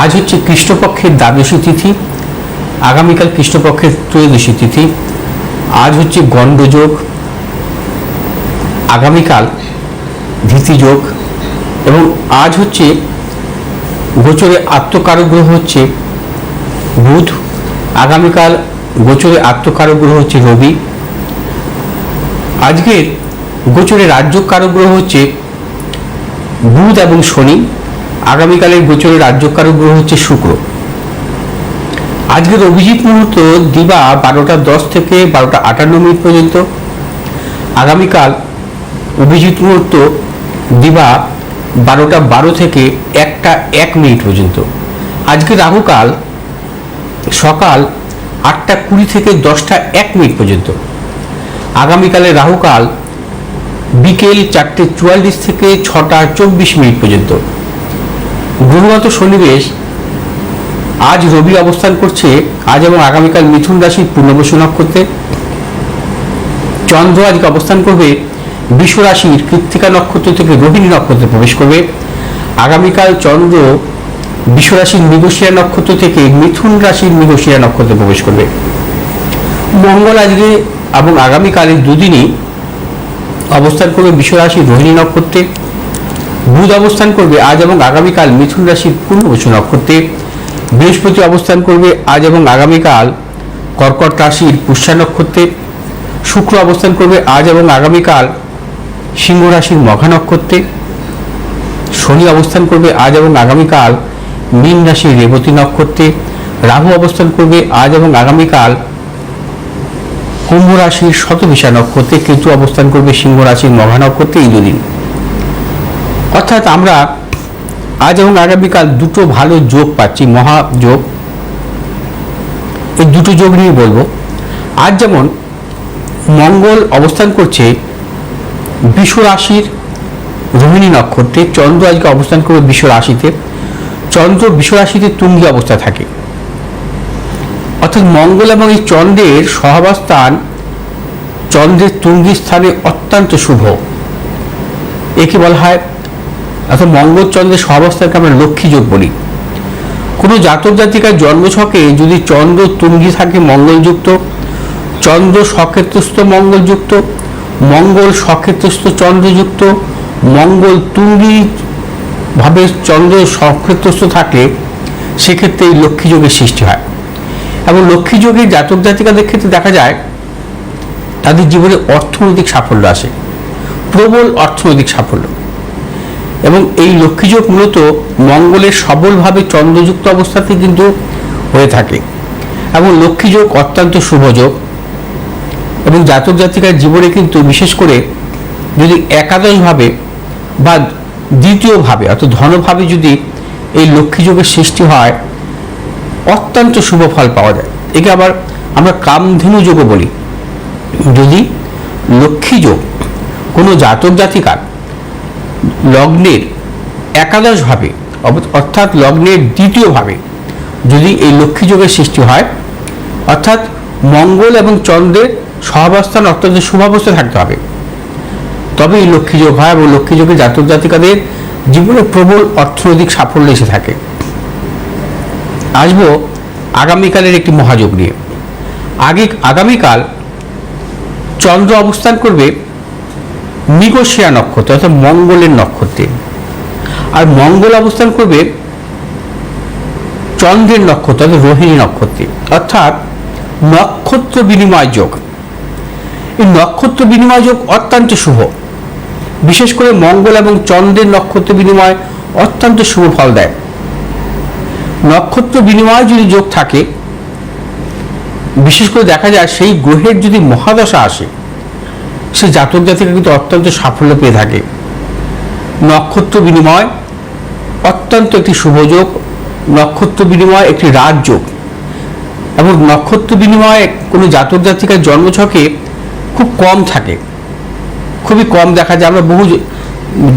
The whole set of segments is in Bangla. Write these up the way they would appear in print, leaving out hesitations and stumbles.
আজ হচ্ছে কৃষ্ণপক্ষের দ্বাদশী তিথি, আগামীকাল কৃষ্ণপক্ষের ত্রয়োদশী তিথি। আজ হচ্ছে গণ্ডযোগ, আগামীকাল ধীতিযোগ এবং আজ হচ্ছে গোচরে আত্মকারক গ্রহ হচ্ছে বুধ, আগামীকাল গোচরে আত্মকারক গ্রহ হচ্ছে রবি। আজকের গোচরে রাজ্যকারক গ্রহ হচ্ছে বুধ এবং শনি, আগামীকালের গোচরে রাজ্যকারক গ্রহ হচ্ছে শুক্র। আজকের অভিজিৎ মুহূর্ত দিবা 12টা 10 থেকে 12টা 58 পর্যন্ত, আগামীকাল অভিজিৎ মুহূর্ত দিবা 12টা 12 থেকে 1টা 1 পর্যন্ত। আজকে রাহুকাল সকাল 8টা 20 থেকে 10টা 1 পর্যন্ত। আগামীকালে রাহুকাল বিকেল 4টে 44 থেকে 6টা 24 পর্যন্ত। গ্রহগত সন্নিবেশ আজ রবি অবস্থান করছে আজ এবং আগামীকাল মিথুন রাশির পূর্ণবসু নক্ষত্রে। চন্দ্র আজকে অবস্থান করবে বৃষ রাশির কৃত্তিকা নক্ষত্র থেকে রোহিণী নক্ষত্রে প্রবেশ করবে। আগামীকাল চন্দ্র বৃষ রাশির মৃগশিরা নক্ষত্র থেকে মিথুন রাশির মৃগশিরা নক্ষত্রে প্রবেশ করবে। মঙ্গল আজকে এবং আগামীকালের দুদিনই অবস্থান করবে বৃষ রাশির রোহিণী নক্ষত্রে। বুধ অবস্থান করবে আজ এবং আগামীকাল মিথুন রাশির পূর্ণবসু নক্ষত্রে। বৃহস্পতি অবস্থান করবে আজ এবং আগামীকাল কর্কট রাশির পুষ্যা নক্ষত্রে। শুক্র অবস্থান করবে আজ এবং আগামীকাল সিংহ রাশির মঘা নক্ষত্রে। শনি অবস্থান করবে আজ এবং আগামীকাল মীন রাশির রেবতী নক্ষত্রে। রাহু অবস্থান করবে আজ এবং আগামীকাল কুম্ভ রাশির শতভিষা নক্ষত্রে। কেতু অবস্থান করবে সিংহ রাশির মঘা নক্ষত্রে। এই দুদিন অর্থাৎ আমরা আজ এবং আগামীকাল দুটো ভালো যোগ পাচ্ছি, মহাযোগ। এই দুটো যোগ নিয়ে বলবো। আজ যেমন মঙ্গল অবস্থান করছে বৃষ রাশির রোহিণী নক্ষত্রে, চন্দ্র আজকে অবস্থান করবে বৃষ রাশিতে। চন্দ্র বৃষ রাশিতে তুঙ্গি অবস্থা থাকে, অর্থাৎ মঙ্গল এবং এই চন্দ্রের সহাবস্থান চন্দ্রের তুঙ্গি স্থানে অত্যন্ত শুভ। একে বলা হয়, অর্থাৎ মঙ্গল চন্দ্রের সহাবস্থানকে আমরা লক্ষ্মী যোগ বলি। কোনো জাতক জাতিকার জন্মছকে যদি চন্দ্র তুঙ্গি থাকে মঙ্গলযুক্ত, চন্দ্র সক্ষেত্রস্থ মঙ্গলযুক্ত, মঙ্গল সক্ষেত্রস্থ চন্দ্রযুক্ত, মঙ্গল তুঙ্গি ভাবে চন্দ্র সক্ষেত্রস্থ থাকলে সেক্ষেত্রে এই লক্ষ্মী যোগের সৃষ্টি হয়। এবং লক্ষ্মী যোগের জাতক জাতিকাদের ক্ষেত্রে দেখা যায় তাদের জীবনে অর্থনৈতিক সাফল্য আসে, প্রবল অর্থনৈতিক সাফল্য। এবং এই লক্ষ্মীযোগ মূলত মঙ্গলের সবলভাবে চন্দ্রযুক্ত অবস্থাতে কিন্তু হয়ে থাকে। এবং লক্ষ্মীযোগ অত্যন্ত শুভযোগ এবং জাতক জাতিকার জীবনে কিন্তু বিশেষ করে যদি একাদশভাবে বা দ্বিতীয়ভাবে অর্থাৎ ধনভাবে যদি এই লক্ষ্মীযোগের সৃষ্টি হয় অত্যন্ত শুভ ফল পাওয়া যায়। একে আবার আমরা কামধেনু যোগও বলি। যদি লক্ষ্মীযোগ কোনো জাতক জাতিকার লগ্নের একাদশভাবে অর্থাৎ লগ্নের দ্বিতীয়ভাবে যদি এই লক্ষ্মী যোগের সৃষ্টি হয়, অর্থাৎ মঙ্গল এবং চন্দ্রের সহাবস্থান অত্যন্ত শুভাবস্থায় থাকতে হবে, তবে এই লক্ষ্মী যোগ হয় এবং লক্ষ্মী যোগে জাতক জাতিকাদের জীবনে প্রবল অর্থনৈতিক সাফল্য এসে থাকে। আসবো আগামীকালের একটি মহাযোগ নিয়ে। আগামীকাল চন্দ্র অবস্থান করবে মৃগশিরা নক্ষত্র অর্থাৎ মঙ্গলের নক্ষত্রে, আর মঙ্গল অবস্থান করবে চন্দ্রের নক্ষত্র অর্থাৎ রোহিণী নক্ষত্রে, অর্থাৎ নক্ষত্র বিনিময় যোগ। এই নক্ষত্র বিনিময় যোগ অত্যন্ত শুভ। বিশেষ করে মঙ্গল এবং চন্দ্রের নক্ষত্র বিনিময় অত্যন্ত শুভ ফল দেয়। নক্ষত্র বিনিময় যদি যোগ থাকে, বিশেষ করে দেখা যায় সেই গ্রহের যদি মহাদশা আসে সে জাতক জাতিকা কিন্তু অত্যন্ত সাফল্য পেয়ে থাকে। নক্ষত্র বিনিময় অত্যন্ত একটি শুভযোগ, নক্ষত্র বিনিময় একটি রাজযোগ। এবং নক্ষত্র বিনিময় কোনো জাতক জাতিকার জন্মছকে খুব কম থাকে, খুবই কম দেখা যায়। আমরা বহু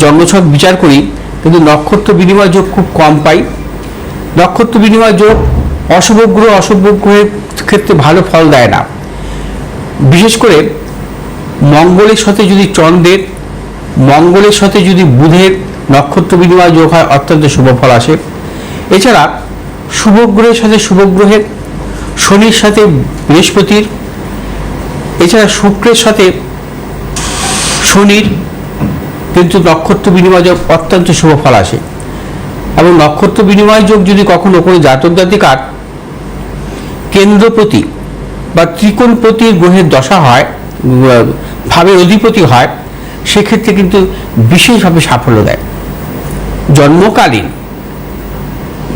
জন্মছক বিচার করি কিন্তু নক্ষত্র বিনিময় যোগ খুব কম পাই। নক্ষত্র বিনিময় যোগ অশুভ গ্রহের ক্ষেত্রে ভালো ফল দেয় না। বিশেষ করে মঙ্গলের সাথে যদি চন্দ্রের, মঙ্গলের সাথে যদি বুধের নক্ষত্র বিনিময় যোগ হয় অত্যন্ত শুভ ফল আসে। এছাড়া শুভ গ্রহের সাথে শুভ গ্রহের, শনির সাথে বৃহস্পতির, এছাড়া শুক্রের সাথে শনির কিন্তু নক্ষত্র বিনিময় যোগ অত্যন্ত শুভ ফল আসে। এবং নক্ষত্র বিনিময় যোগ যদি কখনো কোনো জাতক জাতিকার কেন্দ্রপতি বা ত্রিকোণপতির গ্রহের দশা হয়, ভাবের অধিপতি হয়, সেক্ষেত্রে কিন্তু বিশেষভাবে সাফল্য দেয়। জন্মকালীন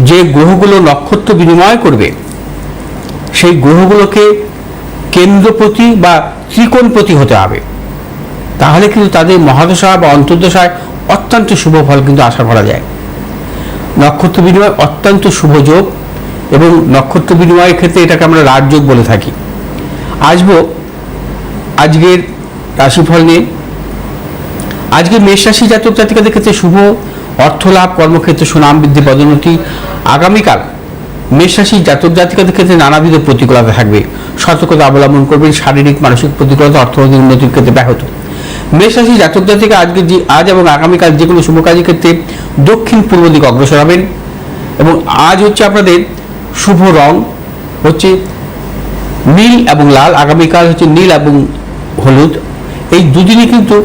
যে গ্রহগুলো নক্ষত্র বিনিময় করবে সেই গ্রহগুলোকে কেন্দ্রপতি বা ত্রিকোণপতি হতে হবে, তাহলে কিন্তু তাদের মহাদশা বা অন্তর্দশায় অত্যন্ত শুভ ফল কিন্তু আশা করা যায়। নক্ষত্র বিনিময় অত্যন্ত শুভ যোগ এবং নক্ষত্র বিনিময়ের ক্ষেত্রে এটাকে আমরা রাজযোগ বলে থাকি। আসবো আজকের রাশিফল নিয়ে। আজকে মেষ রাশি জাতক জাতিকাদের ক্ষেত্রে শুভ, অর্থলাভ, কর্মক্ষেত্রে সুনাম বৃদ্ধি, পদোন্নতি। আগামীকাল মেষ রাশি জাতক জাতিকাদের ক্ষেত্রে নানাবিধ প্রতিকূলতা থাকবে, সতর্কতা অবলম্বন করবেন। শারীরিক মানসিক প্রতিকূলতা অর্থনৈতিক উন্নতির ক্ষেত্রে ব্যাহত। মেষ রাশি জাতক জাতিকা আজ এবং আগামীকাল যে কোনো শুভ কাজের ক্ষেত্রে দক্ষিণ পূর্ব দিকে অগ্রসর হবেন। এবং আজ হচ্ছে আপনাদের শুভ রং হচ্ছে নীল এবং লাল, আগামীকাল হচ্ছে নীল এবং হলুদ। এই দুদিনই কিন্তু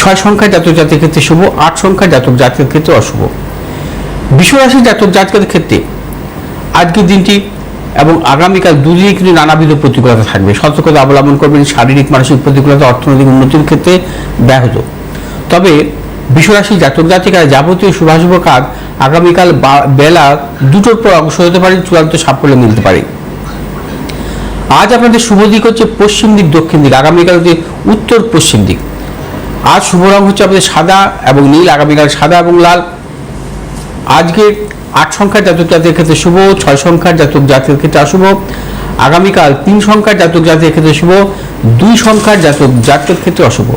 6 সংখ্যার জাতক জাতির ক্ষেত্রে শুভ, 8 সংখ্যার জাতক জাতির ক্ষেত্রে অশুভ। বিশ্বরাশির জাতক জাতিকাদের ক্ষেত্রে আজকের দিনটি এবং আগামীকাল দুদিনই কিন্তু নানাবিধ প্রতিকূলতা থাকবে, সতর্কতা অবলম্বন করবেন। শারীরিক মানসিক প্রতিকূলতা অর্থনৈতিক উন্নতির ক্ষেত্রে ব্যাহত। তবে বিশ্বরাশির জাতক জাতিকারা যাবতীয় শুভাশুভ কাজ আগামীকাল বেলা 2টোর পর অগ্রসর হতে পারে, চূড়ান্ত সাফল্য মিলতে পারে। আজ আপনাদের শুভ দিক হচ্ছে পশ্চিম দিক, দক্ষিণ দিক, আগামীকাল হচ্ছে উত্তর পশ্চিম দিক। আজ শুভ রং হচ্ছে আপনাদের সাদা এবং নীল, আগামীকাল সাদা এবং লাল। আজকে 8 সংখ্যার জাতক জাতির ক্ষেত্রে শুভ, 6 সংখ্যার জাতক জাতির ক্ষেত্রে অশুভ। আগামীকাল 3 সংখ্যার জাতক জাতির ক্ষেত্রে শুভ, 2 সংখ্যার জাতক জাতির ক্ষেত্রে অশুভ।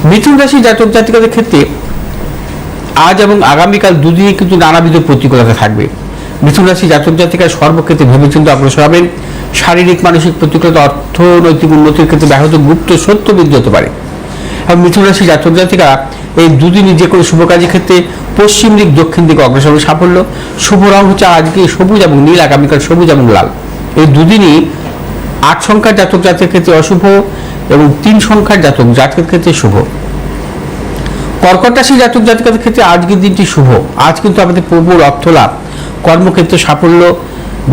মিথুন রাশি জাতক জাতিকাদের ক্ষেত্রে আজ এবং আগামীকাল দুদিনই কিন্তু নানাবিধ প্রতিকূলতা থাকবে। মিথুন রাশি জাতক জাতিকার সর্বক্ষেত্রে ভেবেচিন্তে অগ্রসর হবেন। শারীরিক মানসিক প্রতিকূলতা অর্থনৈতিক উন্নতির ক্ষেত্রে ব্যাহত, গুপ্ত সত্য বৃদ্ধি হতে পারে। এবং মিথুন রাশি জাতক জাতিকা এই দুদিনই যে কোনো শুভ কাজের ক্ষেত্রে পশ্চিম দিক, দক্ষিণ দিকে অগ্রসর হবে সাফল্য। শুভ রং হচ্ছে আজকে সবুজ এবং নীল, আগামীকাল সবুজ এবং লাল। এই দুদিনই 8 সংখ্যার জাতক জাতির ক্ষেত্রে অশুভ এবং 3 সংখ্যার জাতক জাতকের ক্ষেত্রে শুভ। কর্কট রাশি জাতক জাতিকাদের ক্ষেত্রে আজকের দিনটি শুভ। আজ কিন্তু আমাদের প্রবল অর্থলাভ, কর্মক্ষেত্রে সাফল্য,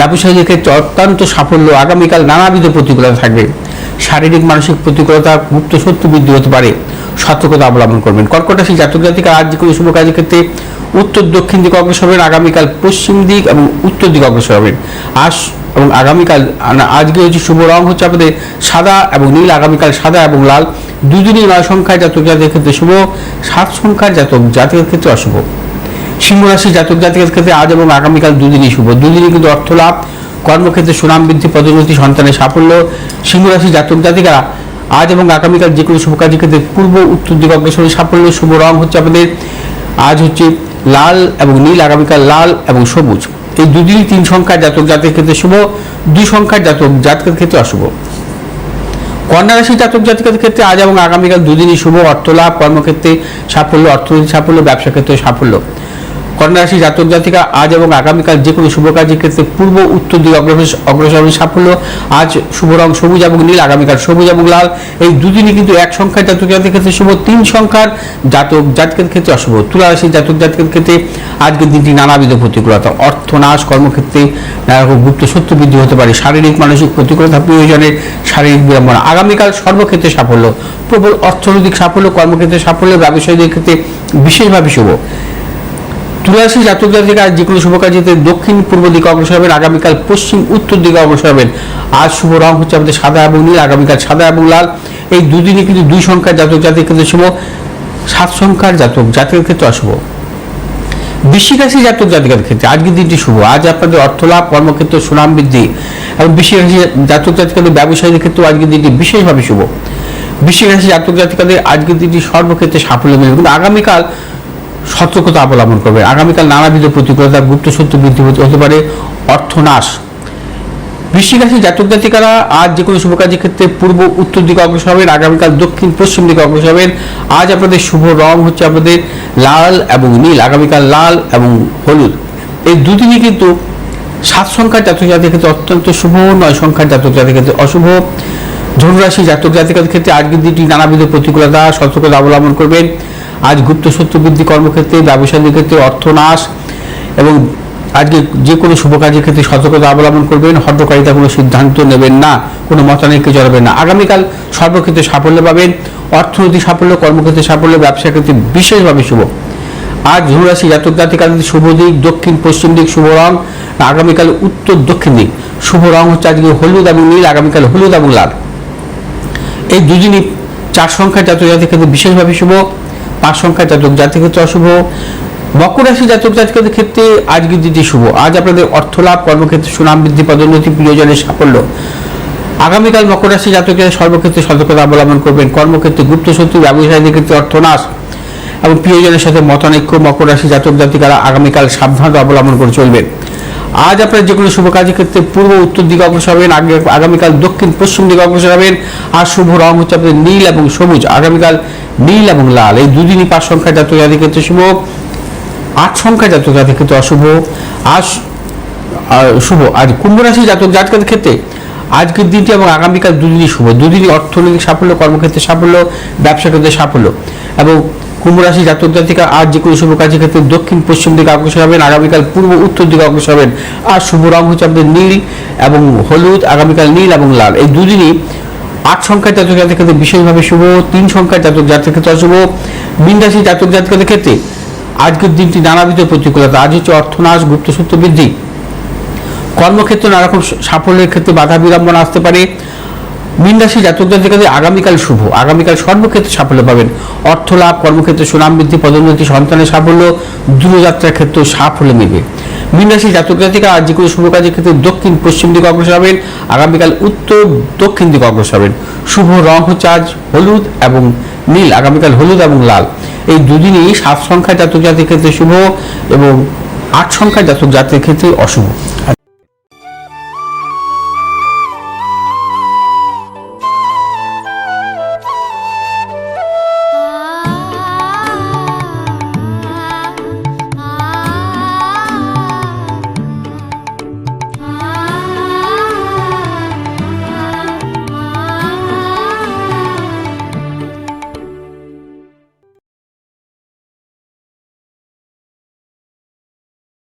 ব্যবসায়ীদের ক্ষেত্রে অত্যন্ত সাফল্য। আগামীকাল নানাবিধ প্রতিকূলতা থাকবে, শারীরিক মানসিক প্রতিকূলতা, গুপ্ত শত্রু বৃদ্ধি হতে পারে, সতর্কতা অবলম্বন করবেন। কর্কট রাশি জাতক জাতিকা আজ যে কোনো শুভ কাজের ক্ষেত্রে উত্তর দক্ষিণ দিকে অগ্রসর হবেন, আগামীকাল পশ্চিম দিক এবং উত্তর দিকে অগ্রসর হবেন। আজ এবং আগামীকাল আজকে হচ্ছে শুভ রং হচ্ছে আপনাদের সাদা এবং নীল, আগামীকাল সাদা এবং লাল। দুদিনই 9 সংখ্যার জাতক জাতির ক্ষেত্রে শুভ, 7 সংখ্যার জাতক জাতির ক্ষেত্রে অশুভ। সিংহ রাশি জাতক জাতিকের ক্ষেত্রে আজ এবং আগামীকাল দুদিনই শুভ, দুদিনই কিন্তু অর্থলাভ, কর্মক্ষেত্রে সুনাম বৃদ্ধি, পদোন্নতি, সন্তানের সাফল্য। সিংহ রাশি জাতক জাতিকারা আজ এবং আগামীকাল যে কোনো শুভ কাজের ক্ষেত্রে পূর্ব উত্তর দিকে অগ্রসর সাফল্য। শুভ রং হচ্ছে আপনাদের আজ হচ্ছে লাল এবং নীল, আগামীকাল লাল এবং সবুজ। এই দুদিনই 3 সংখ্যার জাতক জাতির ক্ষেত্রে শুভ, 2 সংখ্যার জাতক জাতকের ক্ষেত্রে অশুভ। কন্যা রাশি জাতক জাতিকাদের ক্ষেত্রে আজ এবং আগামীকাল দুদিনই শুভ, অর্থলাভ, কর্মক্ষেত্রে সাফল্য, অর্থনৈতিক সাফল্য, ব্যবসা ক্ষেত্রে সাফল্য। কন্যা রাশি জাতক জাতিকা আজ এবং আগামীকাল যে কোনো শুভ কাজের ক্ষেত্রে পূর্ব উত্তর দিকে অগ্রসর সাফল্য। আজ শুভ রং সবুজ এবং নীল, আগামীকাল সবুজ এবং লাল। এই দুদিনই কিন্তু 1 সংখ্যার জাতক জাতির ক্ষেত্রে শুভ, 3 সংখ্যার জাতক জাতকের ক্ষেত্রে অশুভ। তুলা রাশি জাতক জাতকের ক্ষেত্রে আজকের দিনটি নানাবিধ প্রতিকূলতা, অর্থনাশ, কর্মক্ষেত্রে গুপ্ত শত্রু বৃদ্ধি হতে পারে, শারীরিক মানসিক প্রতিকূলতা, প্রিয়জনের শারীরিক বিড়ম্বনা। আগামীকাল সর্বক্ষেত্রে সাফল্য, প্রবল অর্থনৈতিক সাফল্য, কর্মক্ষেত্রে সাফল্য, ব্যবসায়ীদের ক্ষেত্রে বিশেষভাবে শুভ। তুলারাশি জাতক জাতিকা যে কোনো শুভ কাজে দক্ষিণ পূর্ব দিকে অগ্রসর হবেন, আগামীকাল পশ্চিম উত্তর দিকে অগ্রসর হবেন। আজ শুভ রং হচ্ছে আমাদের সাদা এবং নীল, আগামীকাল সাদা এবং লাল। এই দুদিনই কিন্তু 2 সংখ্যার জাতক জাতির ক্ষেত্রে শুভ, 7 সংখ্যার জাতক জাতকের ক্ষেত্রে অশুভ। বৃশ্চিক রাশি জাতক জাতিকার ক্ষেত্রে আজকের দিনটি শুভ। আজ আপনাদের অর্থলাভ, কর্মক্ষেত্রে সুনাম বৃদ্ধি এবং বৃশ্চিক রাশি জাতক জাতিকাদের ব্যবসায়ীদের ক্ষেত্রে আজকের দিনটি বিশেষভাবে শুভ। বৃশ্চিক রাশি জাতক জাতিকাদের আজকের দিনটি সর্বক্ষেত্রে সাফল্য মিলবে, কিন্তু আগামীকাল সতর্কতা অবলম্বন করবে। আগামীকাল নানাবিধ প্রতিকূলতা, গুপ্ত শত্রু বৃদ্ধি হতে পারে, অর্থনাশ। বৃশ্চিক রাশি জাতক জাতিকারা আজ যে কোনো শুভ কাজের ক্ষেত্রে পূর্ব উত্তর দিকে অগ্রসর হবেন, আগামীকাল দক্ষিণ পশ্চিম দিকে অগ্রসর হবেন। আজ আপনাদের শুভ রং হচ্ছে আপনাদের লাল এবং নীল, আগামীকাল লাল এবং হলুদ। এই দুদিনই কিন্তু 7 সংখ্যার জাতক জাতির ক্ষেত্রে অত্যন্ত শুভ, 9 সংখ্যার জাতক জাতির ক্ষেত্রে অশুভ। ধনুরাশি জাতক জাতিকাদের ক্ষেত্রে আজকের দিনটি নানাবিধ প্রতিকূলতা সতর্কতা অবলম্বন করবেন। আজ গুপ্ত শত্রু বৃদ্ধি, কর্মক্ষেত্রে ব্যবসায়ীদের ক্ষেত্রে অর্থনাশ, এবং আজকে যে কোনো শুভ কাজের ক্ষেত্রে সতর্কতা অবলম্বন করবেন। হঠকারিতা কোনো সিদ্ধান্ত নেবেন না, কোনো মতানৈক্যে জড়াবেন না। আগামীকাল সর্বক্ষেত্রে সাফল্য পাবেন, অর্থনৈতিক সাফল্য, কর্মক্ষেত্রে সাফল্য, ব্যবসার ক্ষেত্রে বিশেষভাবে শুভ। আজ ধনুরাশি জাতক জাতিকাদের শুভ দিক দক্ষিণ পশ্চিম দিক, শুভ রং আগামীকাল উত্তর দক্ষিণ দিক। শুভ রং হচ্ছে আজকে হলুদ এবং নীল, আগামীকাল হলুদ এবং লাল। এই দুদিনই 4 সংখ্যার জাতক জাতির ক্ষেত্রে বিশেষভাবে শুভ, 5 সংখ্যার জাতক জাতির ক্ষেত্রে অশুভ। মকর রাশি জাতক জাতিকাদের ক্ষেত্রে আজকের দিনটি শুভ। আজ আপনাদের অর্থ লাভ, কর্মক্ষেত্রে সুনাম বৃদ্ধি, পদোন্নতি, প্রিয়জনের সাফল্য। আগামীকাল মকর রাশি জাতকেরা সর্বক্ষেত্রে সতর্কতা অবলম্বন করবেন। কর্মক্ষেত্রে গুপ্ত শত্রু, ব্যবসায়ীদের ক্ষেত্রে অর্থনাশ এবং প্রিয়জনের সাথে মতানৈক্য। মকর রাশি জাতক জাতিকারা আগামীকাল সাবধানতা অবলম্বন করে চলবেন। আজ আপনার যে কোনো শুভ কাজের ক্ষেত্রে পূর্ব উত্তর দিকে অগ্রসর হবেন, আগামীকাল দক্ষিণ পশ্চিম দিকে অগ্রসর হবেন। আর শুভ রং হচ্ছে আপনাদের নীল এবং সবুজ, আগামীকাল নীল এবং লাল। এই দুদিনই 5 সংখ্যার জাতক জাতির ক্ষেত্রে শুভ, 8 সংখ্যার জাতক জাতির ক্ষেত্রে অশুভ। আজ শুভ আজ কুম্ভ রাশি জাতক জাতিকাদের ক্ষেত্রে আজকের দিনটি এবং আগামীকাল দুদিনই শুভ। দুদিনই অর্থনৈতিক সাফল্য, কর্মক্ষেত্রে সাফল্য, ব্যবসা ক্ষেত্রে সাফল্য। এবং কুম্ভ রাশি জাতক জাতিকা আজ যে কোনো শুভ কাজের ক্ষেত্রে দক্ষিণ পশ্চিম দিকে অগ্রসর হবেন, আগামীকাল পূর্ব উত্তর দিকে অগ্রসর হবেন। আর শুভ রং হচ্ছে আপনাদের নীল এবং হলুদ, আগামীকাল নীল এবং লাল। এই দুদিনই 8 সংখ্যার জাতক জাতির ক্ষেত্রে বিশেষভাবে শুভ, 3 সংখ্যার জাতক জাতির ক্ষেত্রে অশুভ। মীন রাশি জাতক জাতিকাদের ক্ষেত্রে আজকের দিনটি নানাবিধ প্রতিকূলতা। আজ হচ্ছে অর্থনাশ, গুপ্ত শত্রু বৃদ্ধি, কর্মক্ষেত্রে নানা রকম সাফল্যের ক্ষেত্রে বাধা বিড়ম্বনা আসতে পারে। মীন রাশি জাতক জাতিকাদের আগামীকাল শুভ, আগামীকাল সর্বক্ষেত্রে সাফল্য পাবেন। অর্থ লাভ, কর্মক্ষেত্রে সুনাম বৃদ্ধি, পদোন্নতি, সন্তানের সাফল্য, দূরযাত্রার ক্ষেত্রেও সাফল্য মিলবে। মীন রাশি জাতক জাতিকা আজ যে কোনো শুভ কাজের ক্ষেত্রে দক্ষিণ পশ্চিম দিকে অগ্রসর হবেন, আগামীকাল উত্তর দক্ষিণ দিকে অগ্রসর হবেন। শুভ রং হচ্ছে আজ হলুদ এবং নীল, আগামীকাল হলুদ এবং লাল। এই দুদিনই 7 সংখ্যার জাতক জাতির ক্ষেত্রে শুভ এবং 8 সংখ্যার জাতক জাতির ক্ষেত্রে অশুভ।